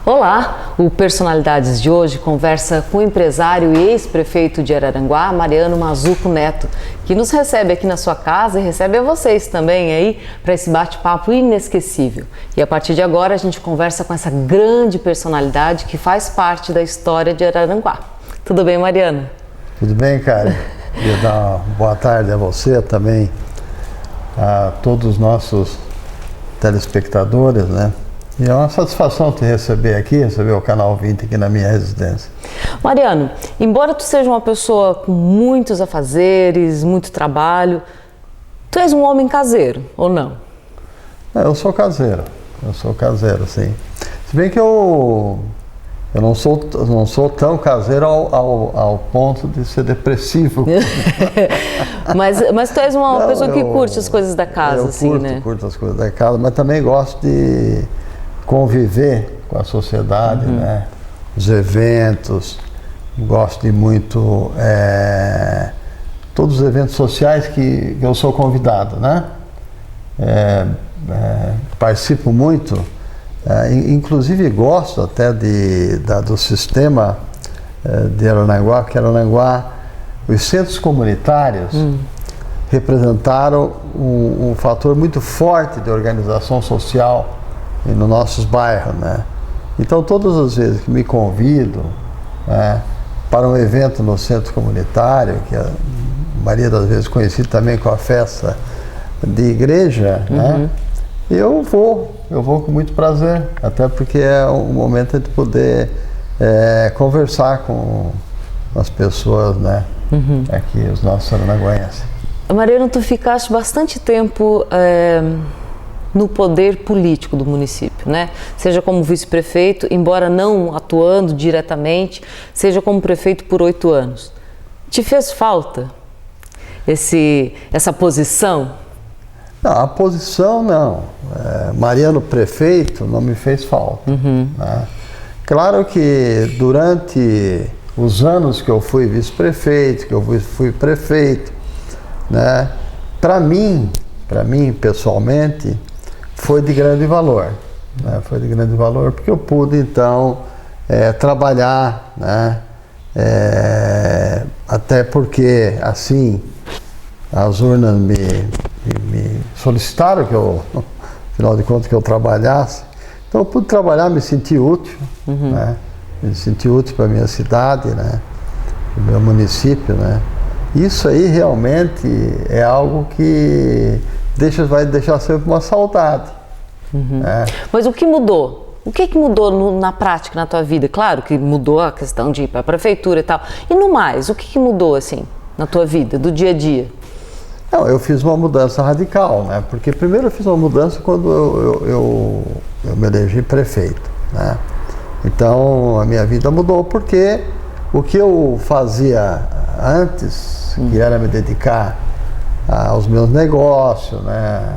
Olá, o Personalidades de hoje conversa com o empresário e ex-prefeito de Araranguá, Mariano Mazzuco Neto, que nos recebe aqui na sua casa e recebe a vocês também aí para esse bate-papo inesquecível. E a partir de agora a gente conversa com essa grande personalidade que faz parte da história de Araranguá. Tudo bem, Mariano? Tudo bem, cara? Queria dar uma boa tarde a você também, a todos os nossos telespectadores, né? E é uma satisfação te receber aqui, receber o Canal 20 aqui na minha residência. Mariano, embora tu seja uma pessoa com muitos afazeres, muito trabalho, tu és um homem caseiro, ou não? Eu sou caseiro, sim. Se bem que eu não sou tão caseiro ao ponto de ser depressivo. mas tu és uma pessoa que curte as coisas da casa, assim, né? Curto as coisas da casa, mas também gosto de conviver com a sociedade, né? Os eventos, gosto de muito todos os eventos sociais que eu sou convidado, né? Participo muito, inclusive gosto até do sistema de Araranguá, porque Araranguá, os centros comunitários representaram um fator muito forte de organização social nos nossos bairros, né? Então, todas as vezes que me convido, né, para um evento no centro comunitário, que a maioria das vezes conhecido também com a festa de igreja, né, eu vou com muito prazer, até porque é um momento de poder conversar com as pessoas, né, aqui, os nossos arananguenses. Mariano, tu ficaste bastante tempo no poder político do município, né? Seja como vice-prefeito, embora não atuando diretamente, seja como prefeito por 8 anos. Te fez falta essa posição? Não, a posição não. Mariano prefeito não me fez falta. Né? Claro que durante os anos que eu fui vice-prefeito, que eu fui prefeito, né? Para mim pessoalmente, foi de grande valor, né? Foi de grande valor porque eu pude então trabalhar, né? Até porque assim as urnas me solicitaram que eu, afinal de contas, que eu trabalhasse. Então eu pude trabalhar, me senti útil, né? Me senti útil para a minha cidade, né? Para o meu município, né? Isso aí realmente é algo que vai deixar sempre uma saudade. Mas o que mudou? O que mudou na prática na tua vida? Claro que mudou a questão de ir para a prefeitura e tal. E no mais, o que mudou assim na tua vida, do dia a dia? Não, eu fiz uma mudança radical, né? Porque primeiro eu fiz uma mudança quando eu me elegi prefeito, né? Então a minha vida mudou porque o que eu fazia antes, que era me dedicar aos meus negócios, né?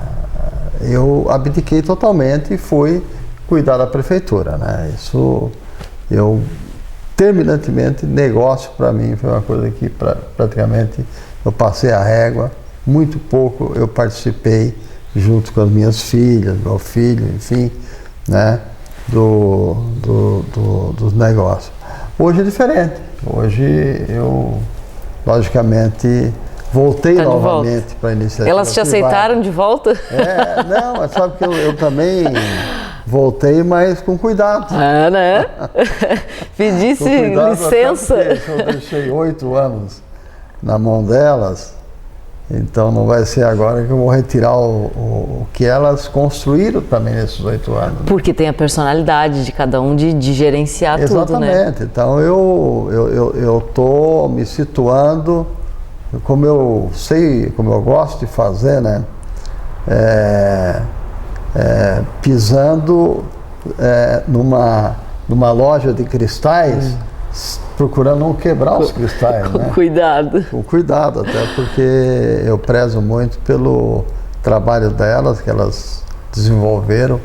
Eu abdiquei totalmente e fui cuidar da prefeitura, né? Isso, terminantemente, negócio para mim foi uma coisa que praticamente eu passei a régua, muito pouco eu participei junto com as minhas filhas, meu filho, enfim, né? Dos negócios. Hoje é diferente, hoje eu, logicamente, voltei novamente para a iniciativa Elas te aceitaram de volta? Não, mas sabe que eu também voltei, mas com cuidado. Né? Pedisse licença. Eu deixei 8 anos na mão delas, então não vai ser agora que eu vou retirar o que elas construíram também nesses 8 anos. Porque tem a personalidade de cada um de gerenciar tudo, né? Exatamente. Então eu tô me situando, como eu sei, como eu gosto de fazer, né? Pisando numa loja de cristais, procurando não quebrar os cristais, com né? Cuidado. Com cuidado, até porque eu prezo muito pelo trabalho delas, que elas desenvolveram.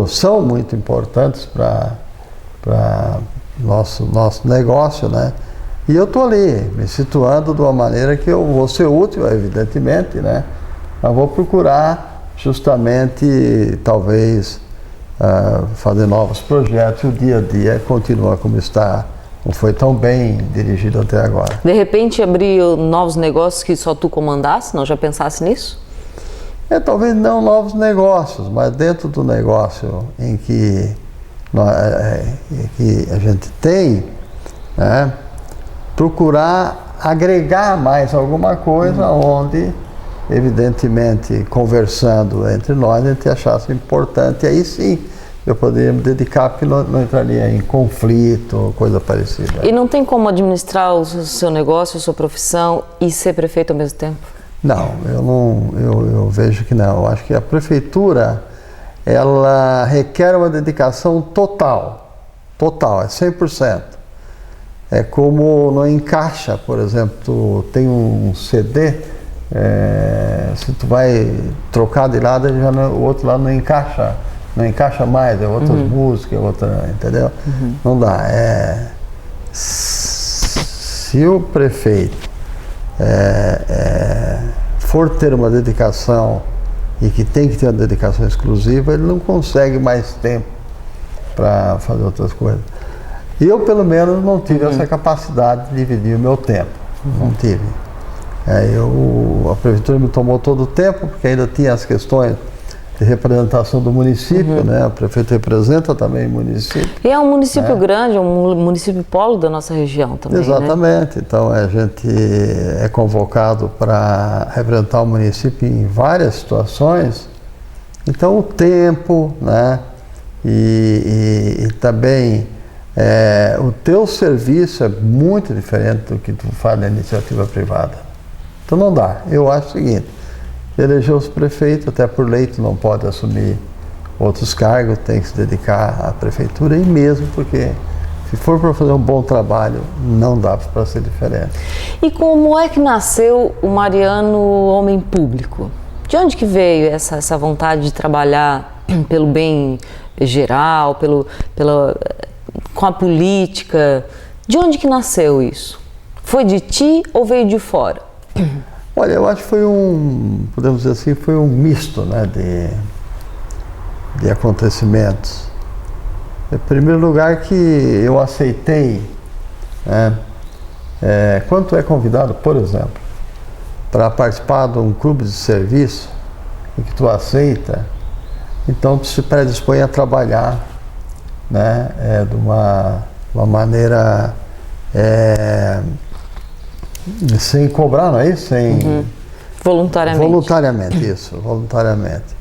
São muito importantes para nosso negócio, né? E eu estou ali, me situando de uma maneira que eu vou ser útil, evidentemente, né? Mas vou procurar justamente, talvez, fazer novos projetos, e o dia a dia continua como está, não foi tão bem dirigido até agora. De repente abrir novos negócios que só tu comandasse, não já pensasse nisso? Talvez não novos negócios, mas dentro do negócio em que a gente tem, né, procurar agregar mais alguma coisa onde, evidentemente, conversando entre nós, a gente achasse importante. Aí sim, eu poderia me dedicar, porque não entraria em conflito, coisa parecida. E não tem como administrar o seu negócio, a sua profissão e ser prefeito ao mesmo tempo? Não, eu vejo que não. Eu acho que a prefeitura, ela requer uma dedicação total, é 100%. É como não encaixa, por exemplo, tu tem um CD, se tu vai trocar de lado, o outro lado não encaixa mais, é outras músicas, entendeu? Não dá. Se o prefeito for ter uma dedicação e que tem que ter uma dedicação exclusiva, ele não consegue mais tempo para fazer outras coisas. Eu, pelo menos, não tive essa capacidade de dividir o meu tempo. Não tive. A prefeitura me tomou todo o tempo, porque ainda tinha as questões de representação do município, né? O prefeito representa também o município. E é um município grande, é um município polo da nossa região também, exatamente, né? Então a gente é convocado para representar o município em várias situações. Então o tempo, né? E também o teu serviço é muito diferente do que tu faz na iniciativa privada. Então não dá. Eu acho o seguinte: elegeu-se prefeito, até por lei tu não pode assumir outros cargos, tem que se dedicar à prefeitura, e mesmo porque se for para fazer um bom trabalho, não dá para ser diferente. E como é que nasceu o Mariano homem público? De onde que veio essa vontade de trabalhar pelo bem geral, com a política? De onde que nasceu isso? Foi de ti ou veio de fora? Olha, eu acho que foi podemos dizer assim, foi um misto, né, de acontecimentos. Em primeiro lugar, que eu aceitei, né, quando tu é convidado, por exemplo, para participar de um clube de serviço, em que tu aceita, então tu se predispõe a trabalhar, né, de uma maneira sem cobrar, não é isso? Voluntariamente. Voluntariamente.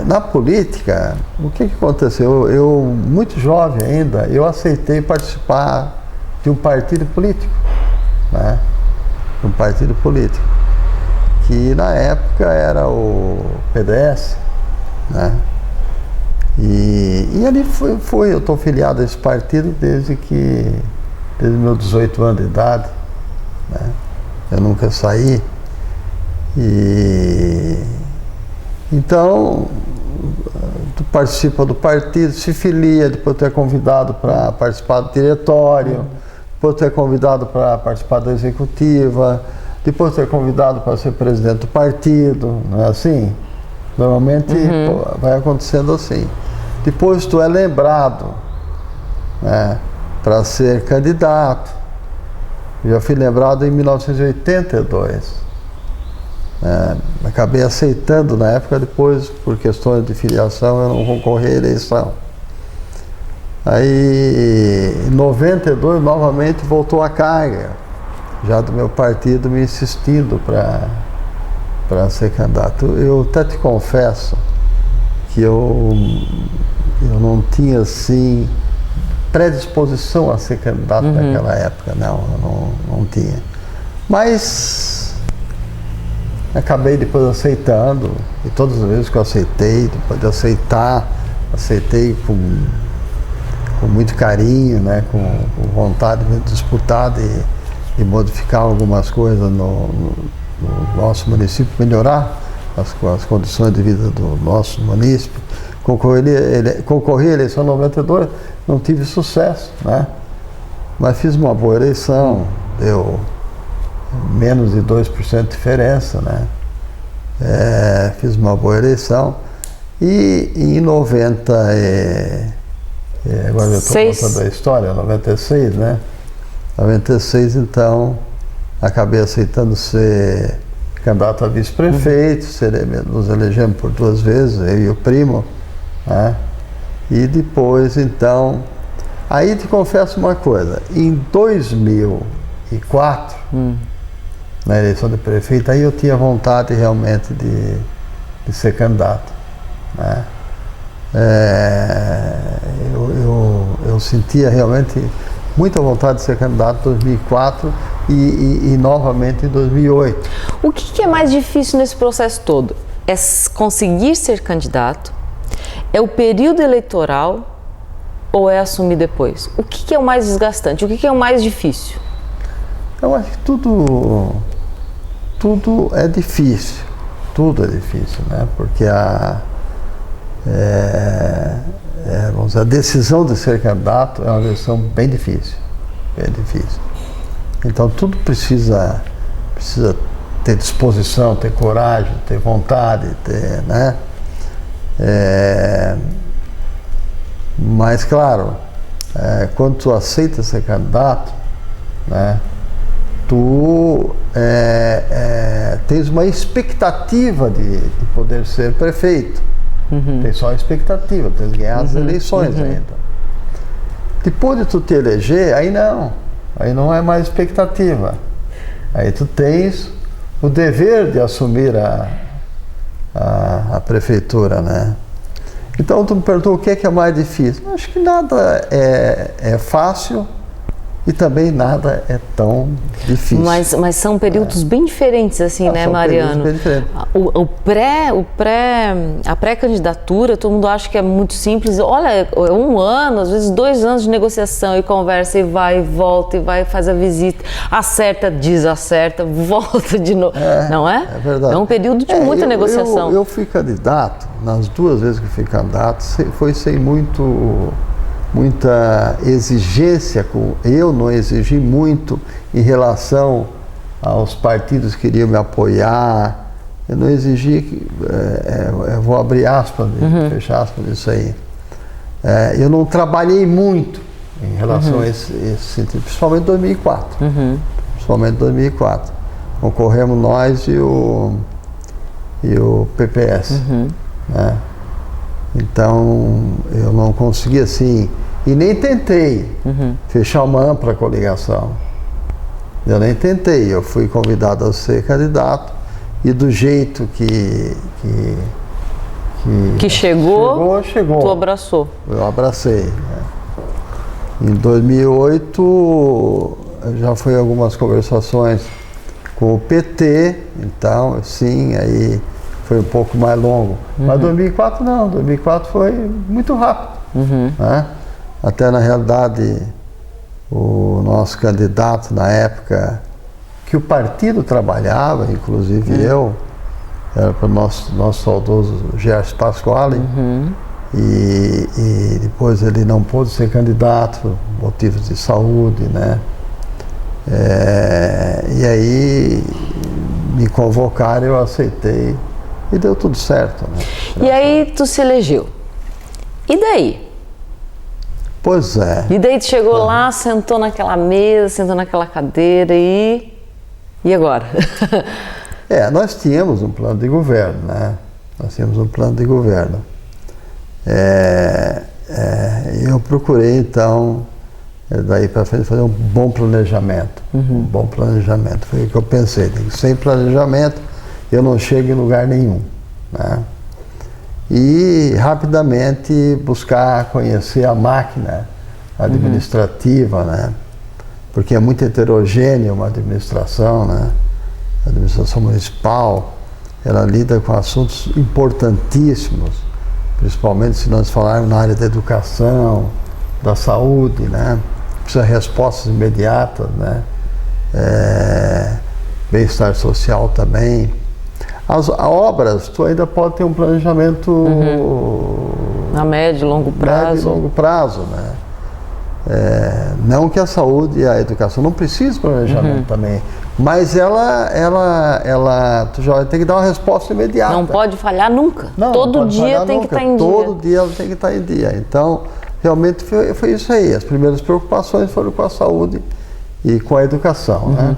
Na política, o que aconteceu? Eu, muito jovem ainda, eu aceitei participar de um partido político, né? Um partido político, que na época era o PDS, né? E ali eu estou filiado a esse partido desde meus 18 anos de idade, né? Eu nunca saí. Então, tu participa do partido, se filia, depois tu é convidado para participar do diretório, depois tu é convidado para participar da executiva, depois tu é convidado para ser presidente do partido, não é assim? Normalmente vai acontecendo assim. Depois tu é lembrado, né, para ser candidato. Eu já fui lembrado em 1982. Acabei aceitando na época, depois, por questões de filiação, eu não concorri à eleição. Aí, em 92, novamente voltou a carga, já do meu partido me insistindo para ser candidato. Eu até te confesso que eu não tinha, assim, predisposição a ser candidato naquela época, não tinha. Mas acabei depois aceitando, e todas as vezes que eu aceitei, depois de aceitar, aceitei com muito carinho, né, com vontade de disputar, de modificar algumas coisas no nosso município, melhorar as condições de vida do nosso município. Concorri à eleição em 92, não tive sucesso, né? Mas fiz uma boa eleição, deu menos de 2% de diferença, né? fiz uma boa eleição. E em 90, agora eu estou contando a história, 96, né? 96, então, acabei aceitando ser candidato a vice-prefeito, nos elegemos por 2 vezes, eu e o primo, né? E depois, então, aí te confesso uma coisa, em 2004, na eleição de prefeito, aí eu tinha vontade realmente de ser candidato, né? Eu sentia realmente muita vontade de ser candidato em 2004 e novamente em 2008. O que é mais difícil nesse processo todo? É conseguir ser candidato? É o período eleitoral ou é assumir depois? O que é o mais desgastante? O que é o mais difícil? Eu acho que tudo é difícil. Tudo é difícil, né? Porque vamos dizer, a decisão de ser candidato é uma decisão bem difícil. Bem difícil. Então tudo precisa ter disposição, ter coragem, ter vontade, né? Mas claro, quando tu aceita ser candidato, né, tu tens uma expectativa de poder ser prefeito. Tem só a expectativa, tens que ganhar as eleições ainda. Depois de tu te eleger, aí não é mais expectativa. Aí tu tens o dever de assumir a prefeitura, né? Então tu me perguntou o que é mais difícil. Acho que nada é fácil e também nada é tão difícil. Mas são períodos bem diferentes, assim, né, Mariano? Bem diferentes. A pré-candidatura, todo mundo acha que é muito simples. Olha, é 1 ano, às vezes 2 anos de negociação e conversa e vai e volta e vai faz a visita, acerta, desacerta, volta de novo. Não é? É verdade. É um período de muita negociação. Eu fui candidato, nas 2 vezes que fui candidato, foi sem muita exigência, eu não exigi muito em relação aos partidos que queriam me apoiar, eu não exigi, eu vou abrir aspas, fechar aspas nisso aí. Eu não trabalhei muito em relação a esse sentido, principalmente em 2004. Principalmente em 2004. Concorremos nós e o PPS. Né? Então, eu não consegui assim, e nem tentei fechar uma ampla coligação. Eu nem tentei, eu fui convidado a ser candidato e do jeito que chegou, tu abraçou. Eu abracei. Né? Em 2008, já fui algumas conversações com o PT, então, sim, aí foi um pouco mais longo. Mas 2004 não, 2004 foi muito rápido. Né? Até na realidade, o nosso candidato na época, que o partido trabalhava, inclusive eu, era para o nosso saudoso Gerson Pasquale, e depois ele não pôde ser candidato por motivos de saúde, né? E aí me convocaram, eu aceitei e deu tudo certo. Né? E aí tu se elegeu. E daí? Pois é. E daí tu chegou lá, sentou naquela mesa, sentou naquela cadeira e agora? Nós tínhamos um plano de governo, né? Nós tínhamos um plano de governo. Eu procurei, então, daí para frente, fazer um bom planejamento. Um bom planejamento. Foi o que eu pensei. Sem planejamento, eu não chego em lugar nenhum. Né? E rapidamente buscar conhecer a máquina administrativa, né? Porque é muito heterogênea uma administração, né? A administração municipal, ela lida com assuntos importantíssimos, principalmente se nós falarmos na área da educação, da saúde, né? Precisa de respostas imediatas, né? Bem-estar social também. As obras, tu ainda pode ter um planejamento a médio e longo prazo. Médio e longo prazo, né? Não que a saúde e a educação não precisem de planejamento também. Mas tu já vai ter que dar uma resposta imediata. Não pode falhar nunca. Todo dia tem que estar em dia. Todo dia ela tem que estar em dia. Então, realmente foi isso aí. As primeiras preocupações foram com a saúde e com a educação, né?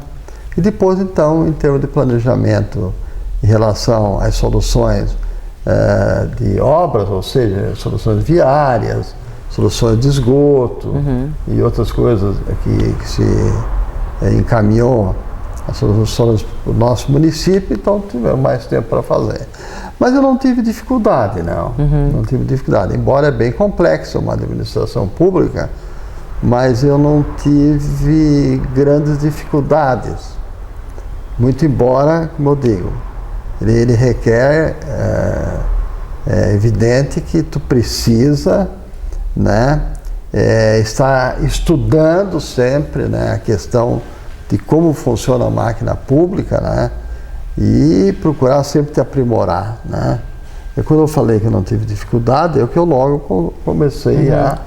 E depois, então, em termos de planejamento em relação às soluções de obras, ou seja, soluções viárias, soluções de esgoto e outras coisas que se encaminhou as soluções do nosso município, então tivemos mais tempo para fazer. Mas eu não tive dificuldade, não. Não tive dificuldade, embora é bem complexo uma administração pública, mas eu não tive grandes dificuldades. Muito embora, como eu digo, ele requer, é evidente que tu precisa, né, estar estudando sempre, né, a questão de como funciona a máquina pública, né, e procurar sempre te aprimorar, né. E quando eu falei que eu não tive dificuldade, é que eu logo comecei a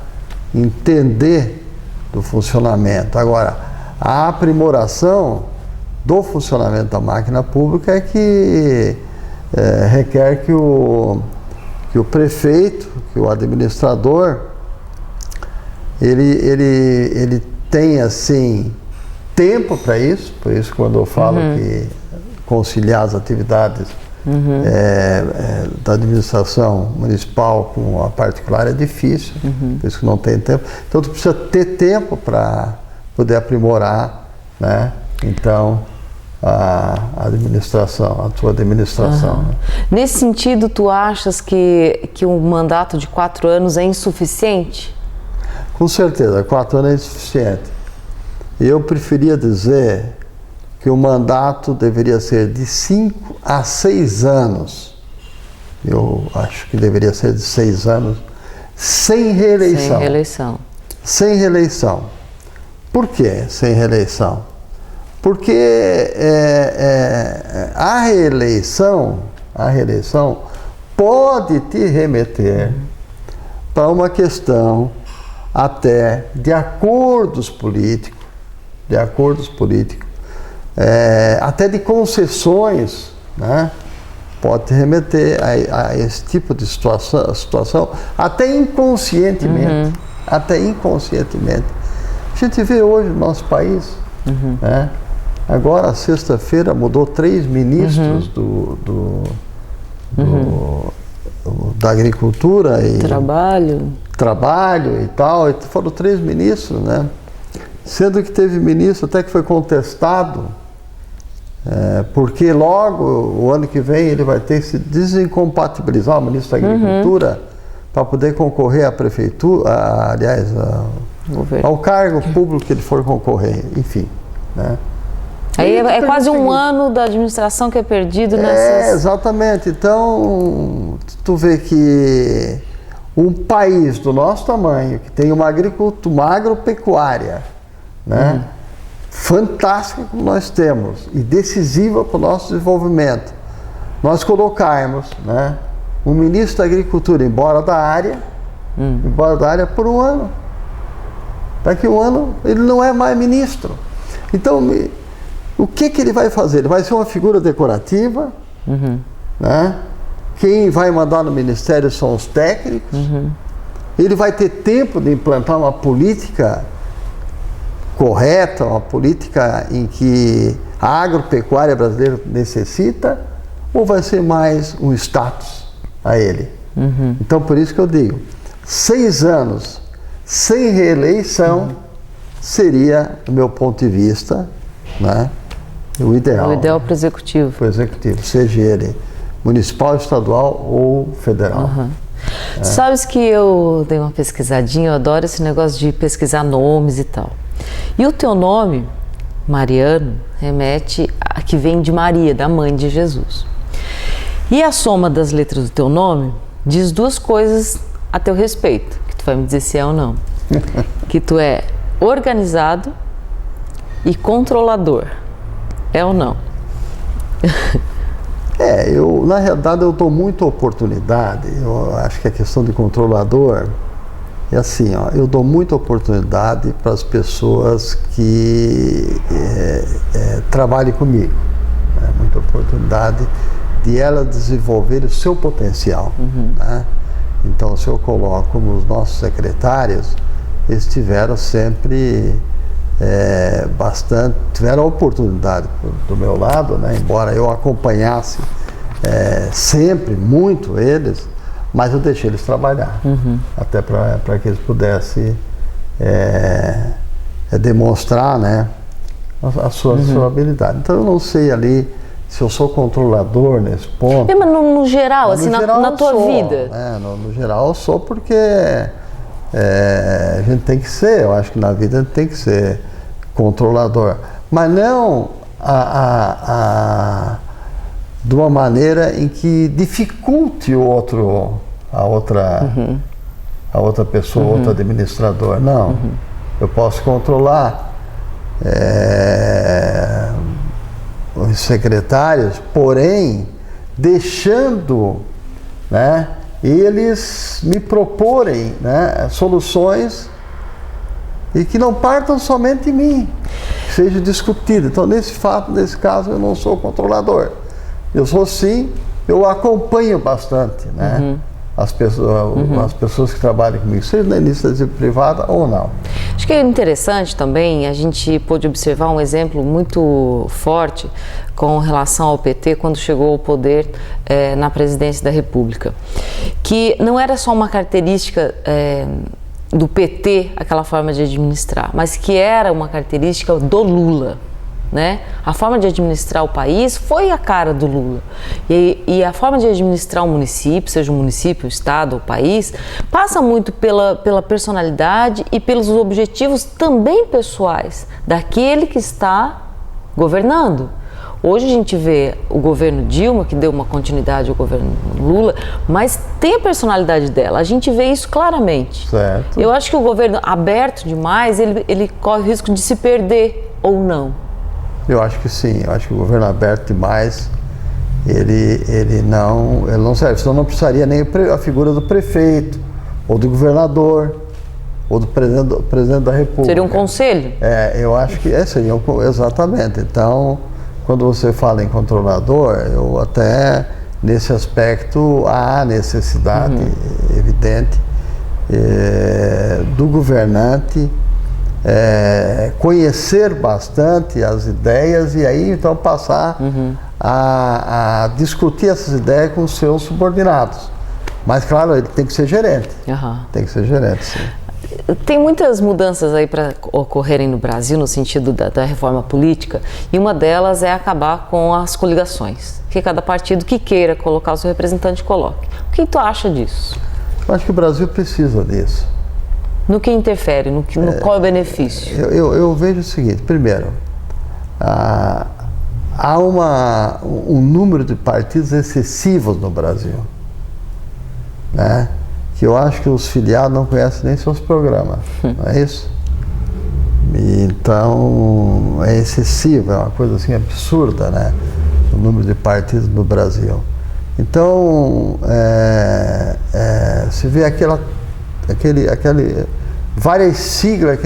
entender do funcionamento. Agora, a aprimoração do funcionamento da máquina pública é que requer que o prefeito, que o administrador, ele tenha, assim, tempo para isso. Por isso, quando eu falo que conciliar as atividades da administração municipal com a particular é difícil, por isso que não tem tempo. Então, tu precisa ter tempo para poder aprimorar, né? Então, a administração, a tua administração. Né? Nesse sentido, tu achas que um mandato de 4 anos é insuficiente? Com certeza, 4 anos é insuficiente. Eu preferia dizer que o mandato deveria ser de 5 a 6 anos. Eu acho que deveria ser de 6 anos, sem reeleição. Sem reeleição. Sem reeleição. Por que sem reeleição? Porque a reeleição pode te remeter para uma questão até de acordos políticos, até de concessões, né? Pode te remeter a esse tipo de situação até inconscientemente. Até inconscientemente. A gente vê hoje no nosso país, né? Agora, sexta-feira, mudou 3 ministros da Agricultura e Trabalho e tal, e foram 3 ministros, né? Sendo que teve ministro até que foi contestado, porque logo, o ano que vem, ele vai ter que se desincompatibilizar, o ministro da Agricultura, para poder concorrer à prefeitura, aliás, ao cargo público que ele for concorrer, enfim, né? Aí é quase um ano da administração que é perdido nessas... Exatamente. Então, tu vê que um país do nosso tamanho, que tem uma agricultura, uma agropecuária, né, fantástica como nós temos e decisiva para o nosso desenvolvimento, nós colocarmos, né, um ministro da Agricultura embora da área por um ano. Daqui a um ano ele não é mais ministro. Então, o que ele vai fazer? Ele vai ser uma figura decorativa, né? Quem vai mandar no ministério são os técnicos. Ele vai ter tempo de implantar uma política correta, uma política em que a agropecuária brasileira necessita, ou vai ser mais um status a ele? Então, por isso que eu digo, 6 anos sem reeleição seria, do meu ponto de vista, né, o ideal. O ideal para o executivo. Para o executivo, seja ele municipal, estadual ou federal. Sabes que eu dei uma pesquisadinha, eu adoro esse negócio de pesquisar nomes e tal. E o teu nome, Mariano, remete a que vem de Maria, da mãe de Jesus. E a soma das letras do teu nome diz 2 coisas a teu respeito, que tu vai me dizer se é ou não. Que tu é organizado e controlador. É ou não? Na realidade, eu dou muita oportunidade. Eu acho que a questão de controlador E assim, ó, eu dou muita oportunidade para as pessoas que trabalhem comigo. Né? Muita oportunidade de elas desenvolverem o seu potencial. Né? Então, se eu coloco nos nossos secretários, eles tiveram sempre tiveram a oportunidade do meu lado, né? Embora eu acompanhasse sempre muito eles, mas eu deixei eles trabalhar, até para que eles pudessem demonstrar, né, a sua habilidade. Então eu não sei ali se eu sou controlador nesse ponto. Mas no geral, mas assim, no geral na tua vida. No geral eu sou porque a gente tem que ser, eu acho que na vida a gente tem que ser controlador. Mas não de uma maneira em que dificulte a outra pessoa, outro administrador. Não. Eu posso controlar os secretários, porém deixando, né, eles me proporem, né, soluções e que não partam somente de mim, que seja discutido. Então, nesse caso, eu não sou controlador. Eu sou sim, eu acompanho bastante, né? As pessoas que trabalham comigo, seja na iniciativa privada ou não. Acho que é interessante também, a gente pôde observar um exemplo muito forte com relação ao PT quando chegou ao poder na presidência da República, que não era só uma característica do PT, aquela forma de administrar, mas que era uma característica do Lula. Né? A forma de administrar o país foi a cara do Lula. E a forma de administrar um município, seja um município, um estado ou país, passa muito pela personalidade e pelos objetivos também pessoais daquele que está governando. Hoje a gente vê o governo Dilma, que deu uma continuidade ao governo Lula, mas tem a personalidade dela, a gente vê isso claramente. Certo. Eu acho que o governo aberto demais, ele corre o risco de se perder ou não. Eu acho que sim, eu acho que o governo aberto demais, ele não serve, senão não precisaria nem a figura do prefeito, ou do governador, ou do presidente da República. Seria um conselho? Eu acho que seria exatamente. Então, quando você fala em controlador, eu até, nesse aspecto, há necessidade evidente do governante conhecer bastante as ideias e aí então passar a discutir essas ideias com os seus subordinados. Mas claro, ele tem que ser gerente. Tem que ser gerente, sim. Tem muitas mudanças aí para ocorrerem no Brasil no sentido da reforma política, e uma delas é acabar com as coligações, que cada partido que queira colocar o seu representante coloque. O que tu acha disso? Eu acho que o Brasil precisa disso. No que interfere? Qual é o benefício? Eu vejo o seguinte: primeiro, há um número de partidos excessivos no Brasil, né? Que eu acho que os filiados não conhecem nem seus programas, não é isso? Então, é excessivo, é uma coisa assim absurda, né? O número de partidos no Brasil. Então, se vê várias siglas,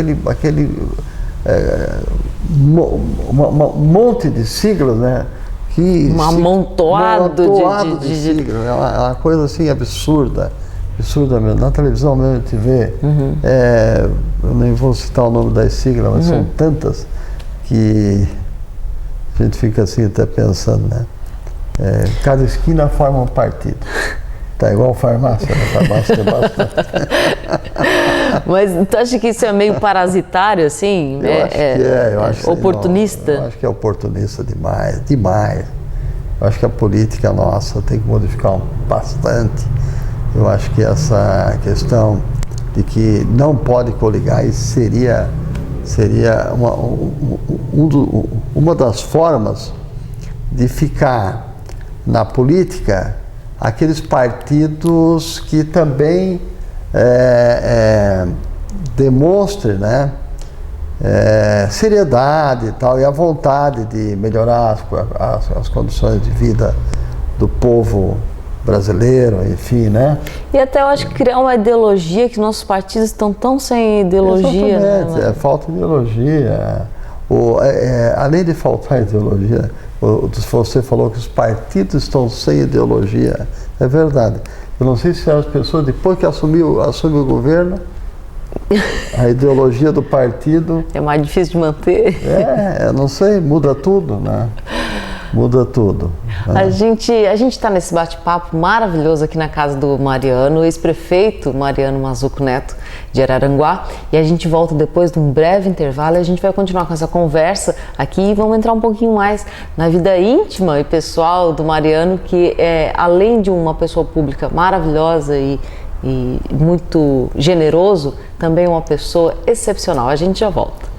um monte de siglas, né? Um amontoado de siglas. É uma coisa assim absurda mesmo. Na televisão mesmo a gente vê, eu nem vou citar o nome das siglas, mas são tantas que a gente fica assim até pensando, né? Cada esquina forma um partido. Tá igual farmácia, né? Farmácia tem bastante. Mas tu acha que isso é meio parasitário, assim? Eu acho oportunista? Eu acho que é oportunista demais. Eu acho que a política nossa tem que modificar bastante. Eu acho que essa questão de que não pode coligar, isso seria uma das formas de ficar na política aqueles partidos que também demonstrem, né, seriedade e tal, e a vontade de melhorar as condições de vida do povo brasileiro, enfim, né? E até eu acho que criar uma ideologia, que nossos partidos estão tão sem ideologia. Exatamente, né? falta ideologia. Além de faltar ideologia, você falou que os partidos estão sem ideologia. É verdade. Eu não sei se as pessoas, depois que assume o governo, a ideologia do partido... É mais difícil de manter. Não sei, muda tudo, né? Muda tudo. A gente está nesse bate-papo maravilhoso aqui na casa do Mariano, ex-prefeito Mariano Mazzuco Neto, de Araranguá, e a gente volta depois de um breve intervalo e a gente vai continuar com essa conversa aqui e vamos entrar um pouquinho mais na vida íntima e pessoal do Mariano, que além de uma pessoa pública maravilhosa e muito generoso, também uma pessoa excepcional. A gente já volta.